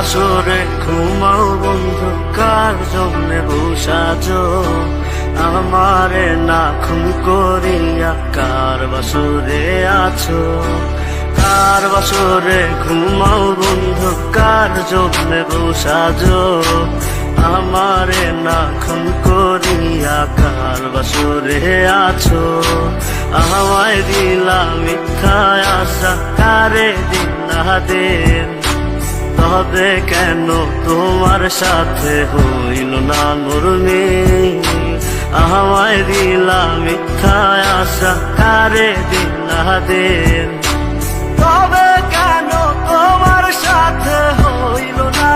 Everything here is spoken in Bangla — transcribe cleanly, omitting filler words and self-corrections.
বাসরে ঘুমাও বন্ধু, কার জন্যে বসাজো আমারে না খুন করিয়া? কার বাসরে আছো? কার বাসরে ঘুমাও বন্ধু, কার জন্যে বসাজো আমারে না খুন করিয়া? কার বাসরে আছো? আমায় দিলা মিথ্যা আশা, কারে দিন তবে কেন তোমার সাথে হইল না মোর মিল? আমায় দিলা মিথ্যা আশা, কারে দিন তবে কেন তোমার সাথে হইল না